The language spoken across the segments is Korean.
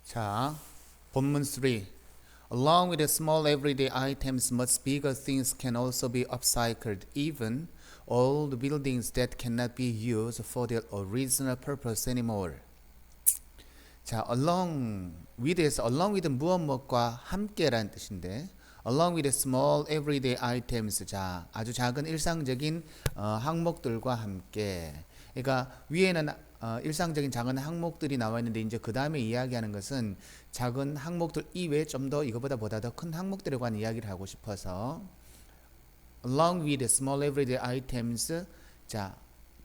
자, 본문 3. Along with the small everyday items, much bigger things can also be upcycled, even old buildings that cannot be used for their original purpose anymore. 자, along with 무엇과 함께라는 뜻인데, along with small everyday items, 자, 아주 작은 일상적인 항목들과 함께. 그러니까 위에는 일상적인 작은 항목들이 나와 있는데 이제 그 다음에 이야기하는 것은 작은 항목들 이외에 좀 더 이거보다 더 큰 항목들에 관한 이야기를 하고 싶어서 along with small everyday items, 자,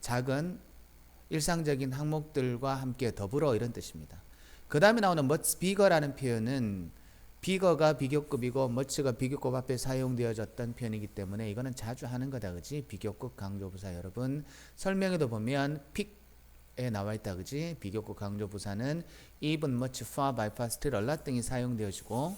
작은 일상적인 항목들과 함께 더불어 이런 뜻입니다. 그 다음에 나오는 much bigger라는 표현은 bigger가 비교급이고 much가 비교급 앞에 사용되어졌던 표현이기 때문에 이거는 자주 하는 거다, 그지? 비교급 강조부사 여러분 설명에도 보면 픽에 나와 있다, 그지? 비교급 강조부사는 even, much, far, by far, still, a lot 등이 사용되어지고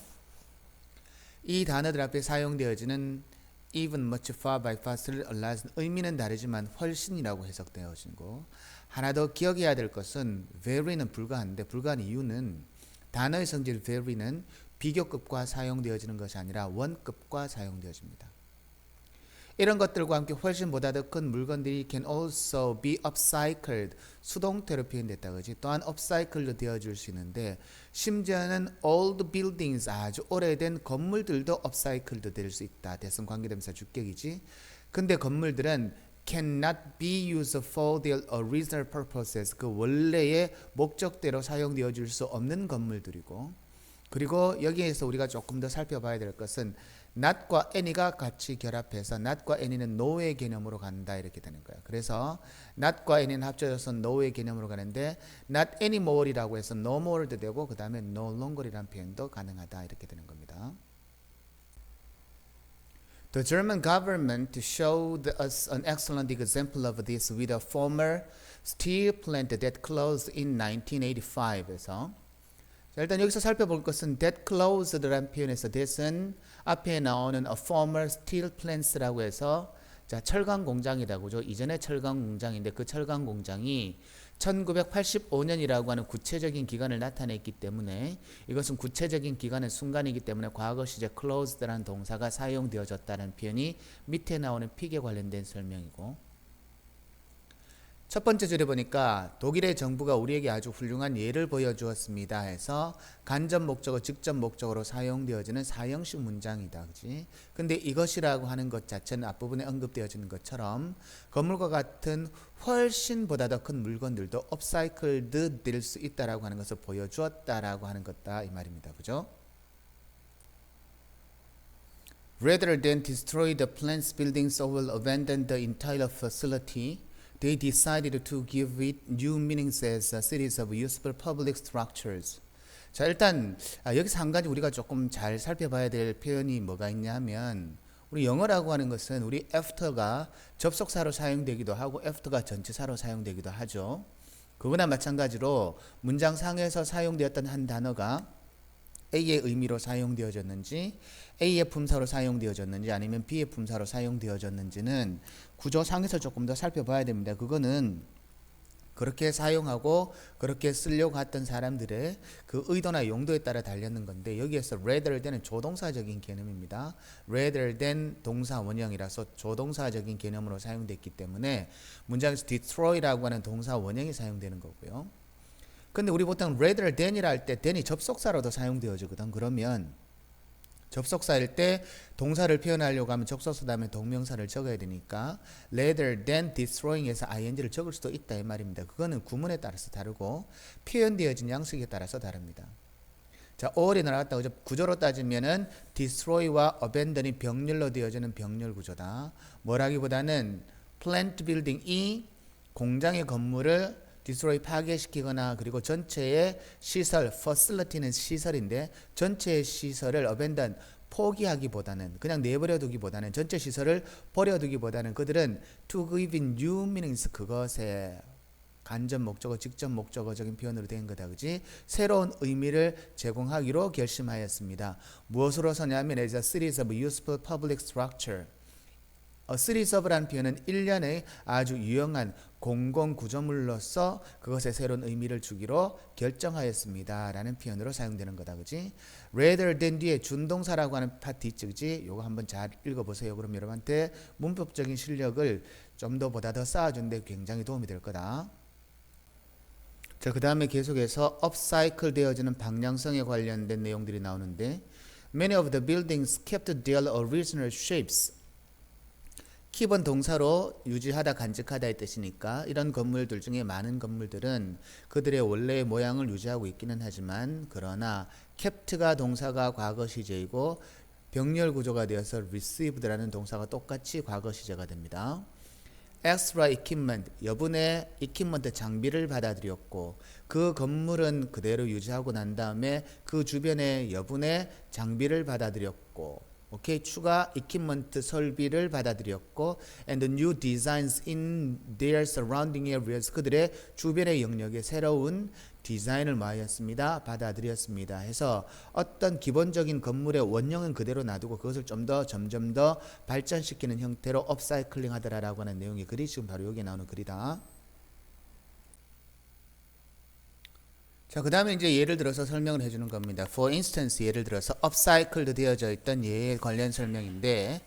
이 단어들 앞에 사용되어지는 even, much, far, by far, still, a lot 의미는 다르지만 훨씬이라고 해석되어지고 하나 더 기억해야 될 것은 very는 불가한데 불가한 이유는 단어의 성질 very는 비교급과 사용되어지는 것이 아니라 원급과 사용되어집니다. 이런 것들과 함께 훨씬보다 더 큰 물건들이 can also be upcycled, 수동태로 표현됐다, 그지? 또한 upcycled 되어줄 수 있는데 심지어는 old buildings, 아주 오래된 건물들도 upcycled 될 수 있다. 대성 관계대명사 주격이지. 근데 건물들은 cannot be used for their original purposes, 그 원래의 목적대로 사용되어질 수 없는 건물들이고, 그리고 여기에서 우리가 조금 더 살펴봐야 될 것은 not과 any가 같이 결합해서 not과 any는 no의 개념으로 간다 이렇게 되는 거예요. 그래서 not과 any는 합쳐져서 no의 개념으로 가는데 not anymore이라고 해서 no more도 되고 그 다음에 no longer이라는 표현도 가능하다 이렇게 되는 겁니다. The German government showed us an excellent example of this with a former steel plant that closed in 1985에서 자, 일단 여기서 살펴볼 것은 that closed라는 표현에서 that은 앞에 나오는 a former steel plants라고 해서 자, 철강 공장이다, 그죠? 이전에 철강 공장인데 그 철강 공장이 1985년이라고 하는 구체적인 기간을 나타냈기 때문에 이것은 구체적인 기간의 순간이기 때문에 과거 시제 closed라는 동사가 사용되어졌다는 표현이 밑에 나오는 픽에 관련된 설명이고, 첫 번째 줄에 보니까 독일의 정부가 우리에게 아주 훌륭한 예를 보여주었습니다 해서 간접 목적어, 직접 목적어로 사용되어지는 사형식 문장이다, 그지? 근데 이것이라고 하는 것 자체는 앞부분에 언급되어지는 것처럼 건물과 같은 훨씬보다 더 큰 물건들도 업사이클드 될 수 있다라고 하는 것을 보여주었다라고 하는 것다 이 말입니다, 그죠? Rather than destroy the plant's buildings or abandon the entire facility, they decided to give it new meanings as a series of useful public structures. 자, 일단 여기서 한 가지 우리가 조금 잘 살펴봐야 될 표현이 뭐가 있냐 하면 우리 영어라고 하는 것은 우리 after가 접속사로 사용되기도 하고 after가 전치사로 사용되기도 하죠. 그거나 마찬가지로 문장 상에서 사용되었던 한 단어가 A의 의미로 사용되어졌는지 A의 품사로 사용되어졌는지 아니면 B의 품사로 사용되어졌는지는 구조상에서 조금 더 살펴봐야 됩니다. 그거는 그렇게 사용하고 그렇게 쓰려고 했던 사람들의 그 의도나 용도에 따라 달렸는 건데 여기에서 rather than은 조동사적인 개념입니다. rather than 동사 원형이라서 조동사적인 개념으로 사용됐기 때문에 문장에서 destroy라고 하는 동사 원형이 사용되는 거고요. 근데 우리 보통 rather than이라 할 때 than이 접속사로도 사용되어지거든. 그러면 접속사일 때 동사를 표현하려고 하면 접속사 다음에 동명사를 적어야 되니까 rather than destroying에서 ing를 적을 수도 있다 이 말입니다. 그거는 구문에 따라서 다르고 표현되어진 양식에 따라서 다릅니다. 자, all이 나왔다, 그죠? 구조로 따지면은 destroy와 abandon이 병렬로 되어지는 병렬 구조다. 뭐라기보다는 plant building이 공장의 건물을 destroy 파괴시키거나 그리고 전체의 시설, facility는 시설인데 전체의 시설을 abandon 포기하기보다는 그냥 내버려 두기보다는 전체 시설을 버려두기보다는 그들은 to give new meanings 그것에 간접 목적어, 직접 목적어적인 표현으로 된 거다, 그지? 새로운 의미를 제공하기로 결심하였습니다. 무엇으로서냐면 as a series of useful public structure. series of라는 표현은 일련의 아주 유용한 공공구조물로서 그것에 새로운 의미를 주기로 결정하였습니다 라는 표현으로 사용되는 거다. 그지? rather than 뒤에 준동사라고 하는 파트 있지. 그지? 요거 한번 잘 읽어보세요. 그럼 여러분한테 문법적인 실력을 좀 보다 더 쌓아주는데 굉장히 도움이 될 거다. 자, 그 다음에 계속해서 upcycle 되어지는 방향성에 관련된 내용들이 나오는데 Many of the buildings kept their original shapes. keep은 동사로 유지하다, 간직하다의 뜻이니까 이런 건물들 중에 많은 건물들은 그들의 원래의 모양을 유지하고 있기는 하지만 그러나 kept가 동사가 과거 시제이고 병렬 구조가 되어서 received라는 동사가 똑같이 과거 시제가 됩니다. extra equipment, 여분의 equipment 장비를 받아들였고 그 건물은 그대로 유지하고 난 다음에 그 주변에 여분의 장비를 받아들였고 오케이, 추가 equipment 설비를 받아들였고 and new designs in their surrounding areas, 그들의 주변의 영역에 새로운 디자인을 마하였습니다. 받아들였습니다. 해서 어떤 기본적인 건물의 원형은 그대로 놔두고 그것을 좀 더 점점 더 발전시키는 형태로 업사이클링 하더라라고 하는 내용의 글이 지금 바로 여기에 나오는 글이다. 자, 그 다음에 이제 예를 들어서 설명을 해주는 겁니다. For instance, 예를 들어서 upcycled 되어져 있던 예에 관련 설명인데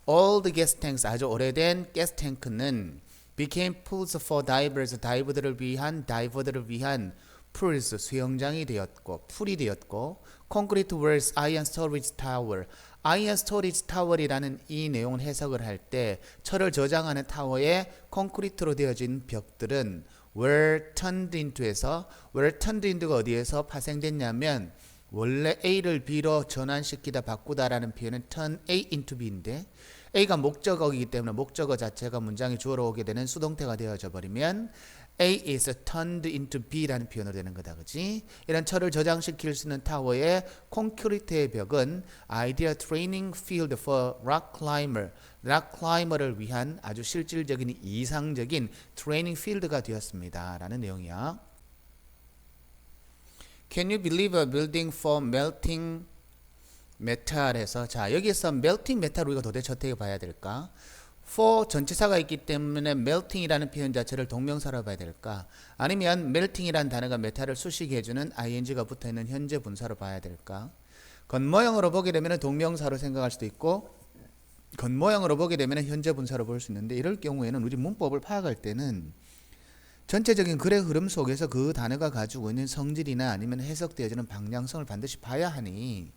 old gas tanks, 아주 오래된 가스 탱크는 became pools for divers, 다이버들을 위한 pools, 수영장이 되었고 풀이 되었고 concrete walls, iron storage tower, iron storage tower이라는 이 내용을 해석을 할 때 철을 저장하는 타워에 콘크리트로 되어진 벽들은 were turned into에서 were turned into가 어디에서 파생됐냐면 원래 A를 B로 전환시키다 바꾸다라는 표현은 turn A into B인데 A가 목적어이기 때문에 목적어 자체가 문장이 주어로 오게 되는 수동태가 되어져 버리면 A is turned into B라는 표현으로 되는 거다. 그지? 이런 철을 저장시킬 수 있는 타워의 콘크리트의 벽은 Ideal Training Field for Rock Climber, 락 클라이머를 위한 아주 실질적인 이상적인 트레이닝 필드가 되었습니다 라는 내용이야. Can you believe a building for melting metal에서 자, 여기서 melting metal 우리가 도대체 어떻게 봐야 될까? for 전치사가 있기 때문에 melting이라는 표현 자체를 동명사로 봐야 될까? 아니면 melting이라는 단어가 메탈을 수식해 주는 ing가 붙어 있는 현재 분사로 봐야 될까? 겉모형으로 보게 되면 동명사로 생각할 수도 있고 겉모양으로 보게 되면 현재 분사로 볼 수 있는데 이럴 경우에는 우리 문법을 파악할 때는 전체적인 글의 흐름 속에서 그 단어가 가지고 있는 성질이나 아니면 해석되어지는 방향성을 반드시 봐야 하니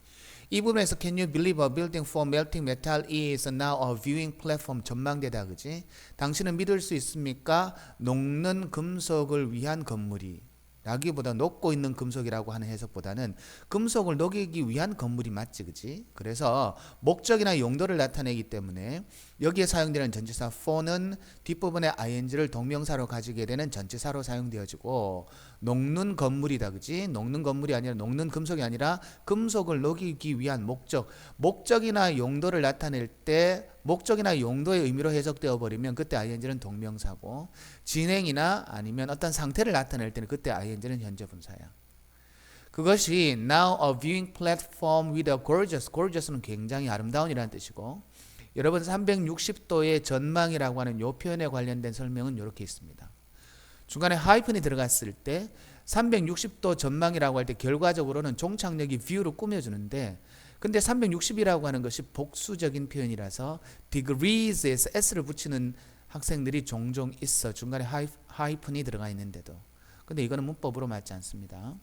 이 부분에서 Can you believe a building for melting metal is now a viewing platform 전망대다. 그지? 당신은 믿을 수 있습니까? 녹는 금속을 위한 건물이 라기보다 녹고 있는 금속이라고 하는 해석보다는 금속을 녹이기 위한 건물이 맞지. 그치? 그래서 목적이나 용도를 나타내기 때문에 여기에 사용되는 전치사 for는 뒷부분에 ing를 동명사로 가지게 되는 전치사로 사용되어지고 녹는 건물이다. 그치? 녹는 건물이 아니라 녹는 금속이 아니라 금속을 녹이기 위한 목적이나 용도를 나타낼 때 목적이나 용도의 의미로 해석되어 버리면 그때 ing는 동명사고 진행이나 아니면 어떤 상태를 나타낼 때는 그때 ing는 현재 분사야. 그것이 now a viewing platform with a gorgeous는 굉장히 아름다운이라는 뜻이고 여러분 360도의 전망이라고 하는 이 표현에 관련된 설명은 이렇게 있습니다. 중간에 하이픈이 들어갔을 때 360도 전망이라고 할 때 결과적으로는 종착역이 view로 꾸며주는데 근데 360이라고 하는 것이 복수적인 표현이라서 degrees에서 s를 붙이는 학생들이 종종 있어. 중간에 하이픈이 들어가 있는데도. 근데 이거는 문법으로 맞지 않습니다.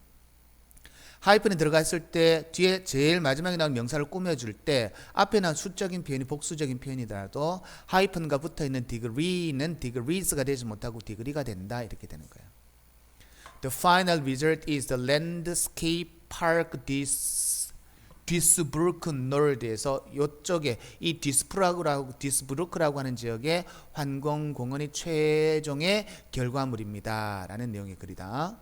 하이픈이 들어갔을 때 뒤에 제일 마지막에 나온 명사를 꾸며줄 때 앞에 나온 수적인 표현이 복수적인 표현이더라도 하이픈과 붙어있는 degree는 degrees가 되지 못하고 degree가 된다. 이렇게 되는 거예요. The final result is the landscape park 디스브루크 노르드에서 이쪽에 이 디스브루크라고 하는 지역의 환경공원이 최종의 결과물입니다 라는 내용의 글이다.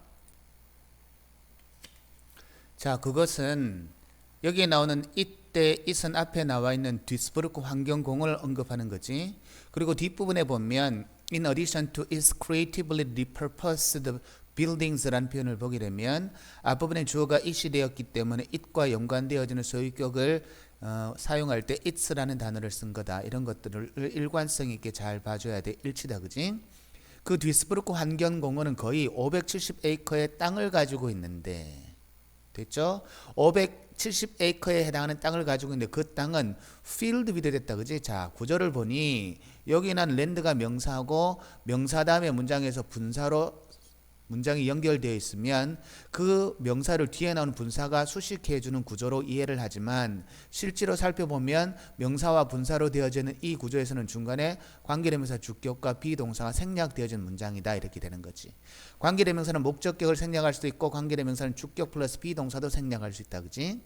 자, 그것은 여기에 나오는 이때 이선 앞에 나와 있는 디스브루크 환경공원을 언급하는 거지. 그리고 뒷부분에 보면 In addition to its creatively repurposed buildings라는 표현을 보게 되면 앞부분에 주어가 it이 되었기 때문에 it과 연관되어지는 소유격을 사용할 때 it's라는 단어를 쓴 거다. 이런 것들을 일관성 있게 잘 봐줘야 돼. 일치다, 그지? 그 디스브루크 환경공원은 거의 570에이커의 땅을 가지고 있는데, 됐죠? 570에이커에 해당하는 땅을 가지고 있는데 그 땅은 field with 됐다, 그지? 자, 구절을 보니 여기는 랜드가 명사하고 명사 다음에 문장에서 분사로 문장이 연결되어 있으면 그 명사를 뒤에 나오는 분사가 수식해주는 구조로 이해를 하지만 실제로 살펴보면 명사와 분사로 되어지는 이 구조에서는 중간에 관계대명사 주격과 비동사가 생략되어진 문장이다, 이렇게 되는 거지. 관계대명사는 목적격을 생략할 수도 있고 관계대명사는 주격 플러스 비동사도 생략할 수 있다, 그지?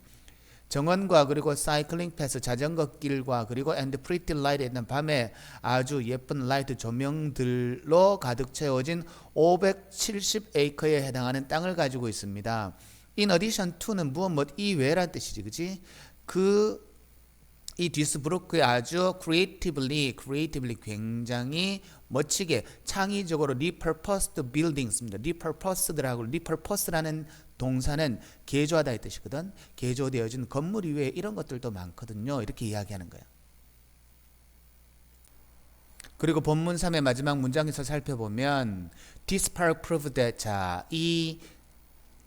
정원과 그리고 사이클링 패스 자전거 길과 그리고 and pretty light 있는 밤에 아주 예쁜 라이트 조명들로 가득 채워진 570에이커에 해당하는 땅을 가지고 있습니다. In addition to는 무엇 이외란 뜻이지, 그지? 이 디스브루크에 아주 creatively 굉장히 멋지게 창의적으로 repurposed buildings입니다. repurposed라는 동사는 개조하다 이 뜻이거든. 개조되어진 건물 이외에 이런 것들도 많거든요. 이렇게 이야기하는 거야. 그리고 본문 3의 마지막 문장에서 살펴보면 This park proved that, 자, 이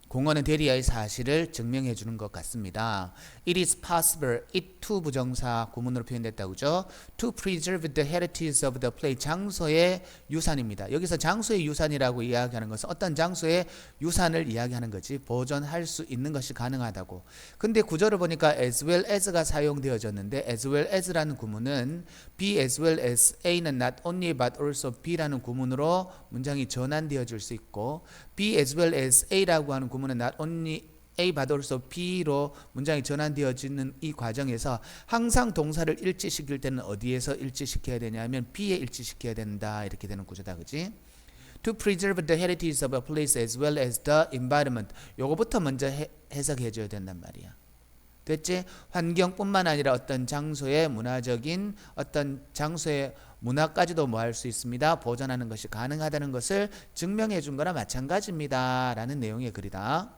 공원은 대리아의 사실을 증명해 주는 것 같습니다. It is possible, it to 부정사 구문으로 표현됐다고 그죠? To preserve the heritage of the place, 장소의 유산입니다. 여기서 장소의 유산이라고 이야기하는 것은 어떤 장소의 유산을 이야기하는 거지, 보존할 수 있는 것이 가능하다고. 근데 구절을 보니까 as well as가 사용되어졌는데 as well as라는 구문은 be as well as A는 not only but also B라는 구문으로 문장이 전환되어질 수 있고 be as well as A라고 하는 구문은 not only A but also B로 문장이 전환되어지는 이 과정에서 항상 동사를 일치시킬 때는 어디에서 일치시켜야 되냐면 B에 일치시켜야 된다, 이렇게 되는 구조다, 그지? To preserve the heritage of a place as well as the environment, 요거부터 먼저 해석해 줘야 된단 말이야. 됐지? 환경뿐만 아니라 어떤 장소의 문화적인 어떤 장소의 문화까지도 뭐 할 수 있습니다. 보존하는 것이 가능하다는 것을 증명해 준 거나 마찬가지입니다. 라는 내용의 글이다.